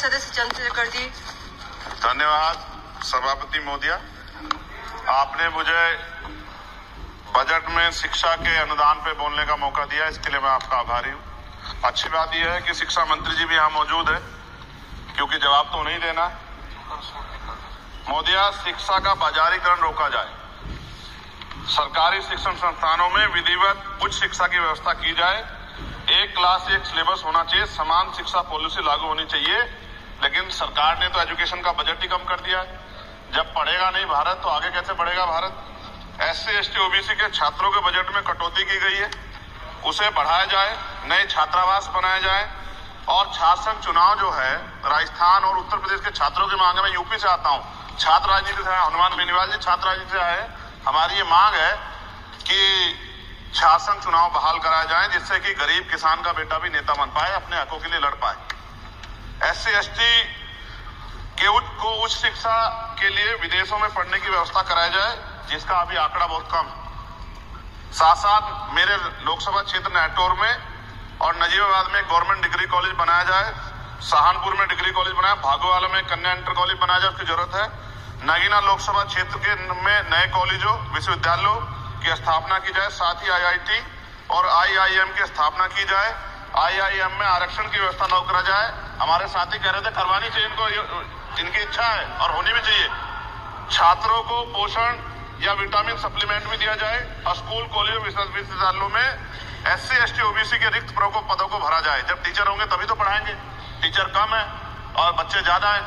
सदस्य चंद्रशेखर जी। धन्यवाद सभापति महोदया। आपने मुझे बजट में शिक्षा के अनुदान पे बोलने का मौका दिया, इसके लिए मैं आपका आभारी हूँ। अच्छी बात यह है कि शिक्षा मंत्री जी भी यहाँ मौजूद है, क्योंकि जवाब तो नहीं देना। महोदया, शिक्षा का बाजारीकरण रोका जाए, सरकारी शिक्षण संस्थानों में विधिवत उच्च शिक्षा की व्यवस्था की जाए, एक क्लास एक सिलेबस होना चाहिए, समान शिक्षा पॉलिसी लागू होनी चाहिए। लेकिन सरकार ने तो एजुकेशन का बजट ही कम कर दिया है। जब पढ़ेगा नहीं भारत तो आगे कैसे बढ़ेगा भारत? SC, ST, OBC के छात्रों के बजट में कटौती की गई है, उसे बढ़ाया जाए, नए छात्रावास बनाए जाए और छात्र संघ चुनाव जो है राजस्थान और उत्तर प्रदेश के छात्रों की मांग है। मैं यूपी से आता हूँ, छात्र राजनीति से हनुमान बेनीवाल जी छात्र राजनीति से आए। हमारी ये मांग है कि छात्र संघ चुनाव बहाल कराया जाए, जिससे कि गरीब किसान का बेटा भी नेता बन पाए, अपने हकों के लिए लड़ पाए। SC, ST के उच्च शिक्षा के लिए विदेशों में पढ़ने की व्यवस्था कराई जाए, जिसका अभी आंकड़ा बहुत कम है। साथ साथ मेरे लोकसभा क्षेत्र नहटौर में और नजीबाबाद में गवर्नमेंट डिग्री कॉलेज बनाया जाए, सहारनपुर में डिग्री कॉलेज बनाया, भागोवाला में कन्या इंटर कॉलेज बनाया जाए, उसकी जरूरत है। नगीना लोकसभा क्षेत्र के में नए कॉलेजों विश्वविद्यालयों की स्थापना की जाए, साथ ही IIT और IIM की स्थापना की जाए। IIM में आरक्षण की व्यवस्था लागू करा जाए। हमारे साथी कह रहे थे करवानी चाहिए इनको, इनकी इच्छा है और होनी भी चाहिए। छात्रों को पोषण या विटामिन सप्लीमेंट भी दिया जाए। स्कूल कॉलेज विश्वविद्यालयों में SC, ST, OBC के रिक्त पदों को भरा जाए। जब टीचर होंगे तभी तो पढ़ाएंगे, टीचर कम है और बच्चे ज्यादा है।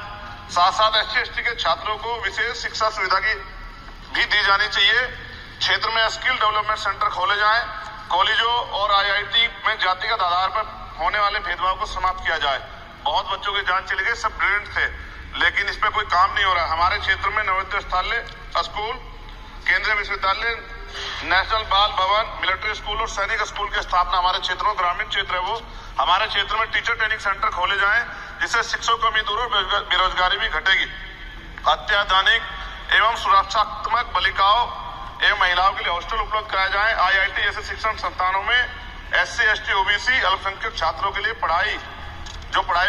साथ साथ SC, ST के छात्रों को विशेष शिक्षा सुविधा की भी दी जानी चाहिए। क्षेत्र में स्किल डेवलपमेंट सेंटर खोले जाएं। कॉलेजों और IIT में जातिगत आधार पर होने वाले भेदभाव को समाप्त किया जाए। बहुत बच्चों की जान चली गई, सब ब्रिलियंट थे, लेकिन इस पे कोई काम नहीं हो रहा। हमारे क्षेत्र में नवोदय विद्यालय स्कूल, केंद्रीय विश्वविद्यालय, नेशनल बाल भवन, मिलिट्री स्कूल और सैनिक स्कूल की स्थापना हमारे क्षेत्रों, ग्रामीण क्षेत्र है वो, हमारे क्षेत्र में टीचर ट्रेनिंग सेंटर खोले जाएं, जिससे शिक्षकों की कमी दूर और बेरोजगारी भी घटेगी। अत्याधुनिक एवं सुरक्षात्मक बालिकाओं एवं महिलाओं के लिए हॉस्टल उपलब्ध कराए जाएं। IIT जैसे शिक्षण संस्थानों में SC, ST, OBC अल्पसंख्यक छात्रों के लिए पढ़ाई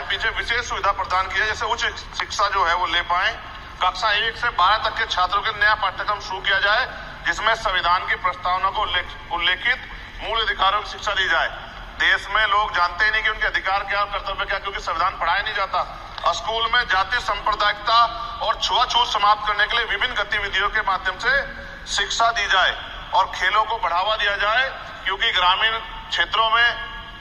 पीछे विशेष सुविधा प्रदान की है, जैसे उच्च शिक्षा जो है वो ले पाए। कक्षा 1 से 12 तक के छात्रों के नया पाठ्यक्रम शुरू किया जाए, जिसमें संविधान की प्रस्तावना को उल्लेखित मूल अधिकारों की शिक्षा दी जाए। देश में लोग जानते ही नहीं कि उनके अधिकार क्या और कर्तव्य क्या, क्योंकि संविधान पढ़ाया नहीं जाता। स्कूल में जाति सांप्रदायिकता और छुआछूत समाप्त करने के लिए विभिन्न गतिविधियों के माध्यम से शिक्षा दी जाए और खेलों को बढ़ावा दिया जाए, क्योंकि ग्रामीण क्षेत्रों में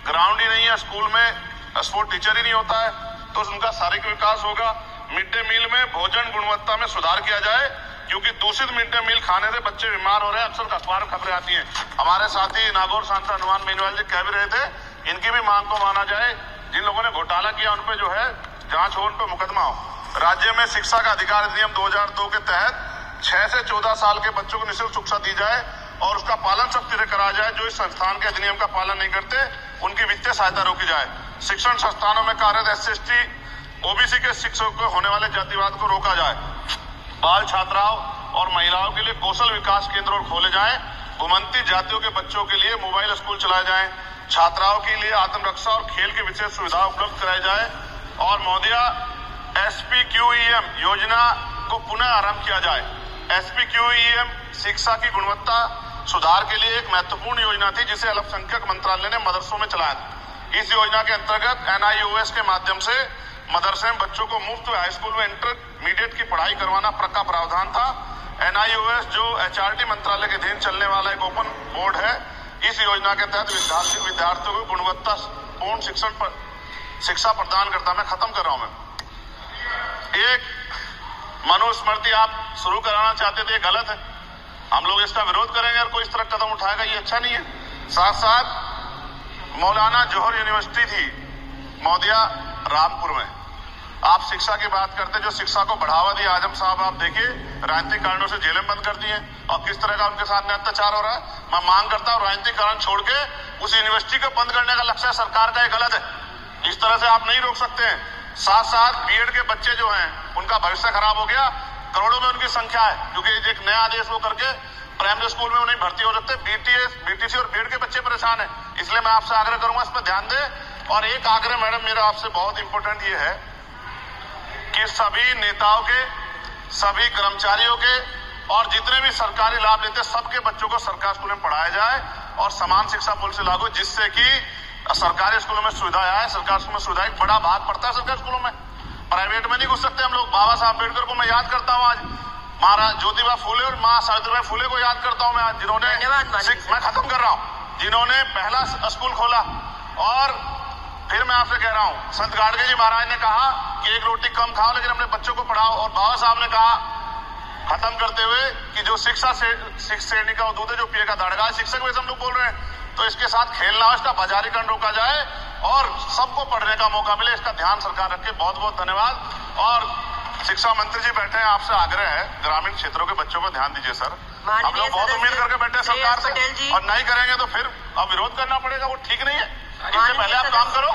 ग्राउंड ही नहीं है, स्कूल में स्पोर्ट टीचर ही नहीं होता है, तो उनका शारीरिक विकास होगा। मिड डे मील में भोजन गुणवत्ता में सुधार किया जाए, क्योंकि दूषित मिड डे मील खाने से बच्चे बीमार हो रहे हैं, अक्सर अखबार में खबरें आती हैं। हमारे साथी नागौर सांसद हनुमान बेनीवाल जी कह भी रहे थे, इनकी भी मांग को माना जाए। जिन लोगों ने घोटाला किया उन पे जो है जांच हो, उन पे मुकदमा हो। राज्य में शिक्षा का अधिकार अधिनियम 2002 के तहत 6 से 14 साल के बच्चों को निःशुल्क शिक्षा दी जाए और उसका पालन सब तरह कराया जाए। जो इस संस्थान के अधिनियम का पालन नहीं करते उनकी वित्तीय सहायता रोकी जाए। शिक्षण संस्थानों में कार्यरत SC, ST, OBC के शिक्षकों को होने वाले जातिवाद को रोका जाए। बाल छात्राओं और महिलाओं के लिए कौशल विकास केंद्र और खोले जाएं। घुमंती जातियों के बच्चों के लिए मोबाइल स्कूल चलाए जाएं। छात्राओं के लिए आत्मरक्षा और खेल की विशेष सुविधा उपलब्ध कराई जाए। और महोदया, SPQEM योजना को पुनः आरंभ किया जाए। SPQEM शिक्षा की गुणवत्ता सुधार के लिए एक महत्वपूर्ण योजना थी, जिसे अल्पसंख्यक मंत्रालय ने मदरसों में चलाया था। इस योजना के अंतर्गत NIOS के माध्यम से मदरसे में बच्चों को मुफ्त हाई स्कूल में इंटरमीडिएट की पढ़ाई करवाना का प्रावधान था। NIOS जो HRD मंत्रालय के अधीन चलने वाला एक ओपन बोर्ड है, इस योजना के तहत विद्यार्थियों को गुणवत्तापूर्ण शिक्षा प्रदान करता। मैं खत्म कर रहा हूं। मैं एक मनुस्मृति आप शुरू कराना चाहते थे, ये गलत है। हम लोग इसका विरोध करेंगे और कोई इस तरह कदम उठाएगा, ये अच्छा नहीं है। साथ साथ मौलाना जोहर यूनिवर्सिटी थी महोदया रामपुर में, आप शिक्षा की बात करते, जो शिक्षा को बढ़ावा दिया आजम साहब, आप देखिए राजनीतिक कारणों से जेलें बंद कर दी हैं और किस तरह का उनके साथ अत्याचार हो रहा है। मैं मांग करता हूं राजनीतिक कारण छोड़ के उस यूनिवर्सिटी को बंद करने का लक्ष्य सरकार का, ये गलत है। इस तरह से आप नहीं रोक सकते हैं। साथ साथ बीएड के बच्चे जो हैं उनका भविष्य खराब हो गया, करोड़ों में उनकी संख्या है, क्योंकि एक नया आदेश वो करके प्राइमरी स्कूल में नहीं भर्ती हो सकते। BTC और बीएड के बच्चे परेशान है। इसलिए मैं आपसे आग्रह करूंगा इस पर ध्यान दें। और एक आग्रह मैडम मेरा आपसे बहुत इंपॉर्टेंट ये है कि सभी नेताओं के, सभी कर्मचारियों के और जितने भी सरकारी लाभ लेते हैं सबके बच्चों को सरकारी स्कूल में पढ़ाया जाए और समान शिक्षा पॉलिसी लागू, जिससे कि सरकारी स्कूलों में सुविधाएं आए। सरकारी स्कूल में सुविधाएं बड़ा भाग पड़ता है सरकारी स्कूलों में, प्राइवेट में नहीं घुस सकते हम लोग। बाबा साहब अम्बेडकर को मैं याद करता हूँ आज, महाराज ज्योतिबा फूले और माँ सावित्रीबाई फूले को याद करता हूँ मैं आज, जिन्होंने, मैं खत्म कर रहा हूँ, जिन्होंने पहला स्कूल खोला। और फिर मैं आपसे कह रहा हूँ, संत गाडगे जी महाराज ने कहा कि एक रोटी कम खाओ लेकिन अपने बच्चों को पढ़ाओ। और बाबा साहब ने कहा खत्म करते हुए कि जो शिक्षा से श्रेणी का दूध है जो पिएगा दाड़ेगा। शिक्षक वैसे हम लोग बोल रहे हैं, तो इसके साथ खेलना हो, इसका बाजारीकरण रोका जाए और सबको पढ़ने का मौका मिले, इसका ध्यान सरकार रखे। बहुत बहुत धन्यवाद। और शिक्षा मंत्री जी बैठे हैं, आपसे आग्रह है ग्रामीण क्षेत्रों के बच्चों पर ध्यान दीजिए सर। हम लोग बहुत उम्मीद करके बैठे हैं सरकार से, और नहीं करेंगे तो फिर अब विरोध करना पड़ेगा, वो ठीक नहीं है। इससे पहले आप काम करो।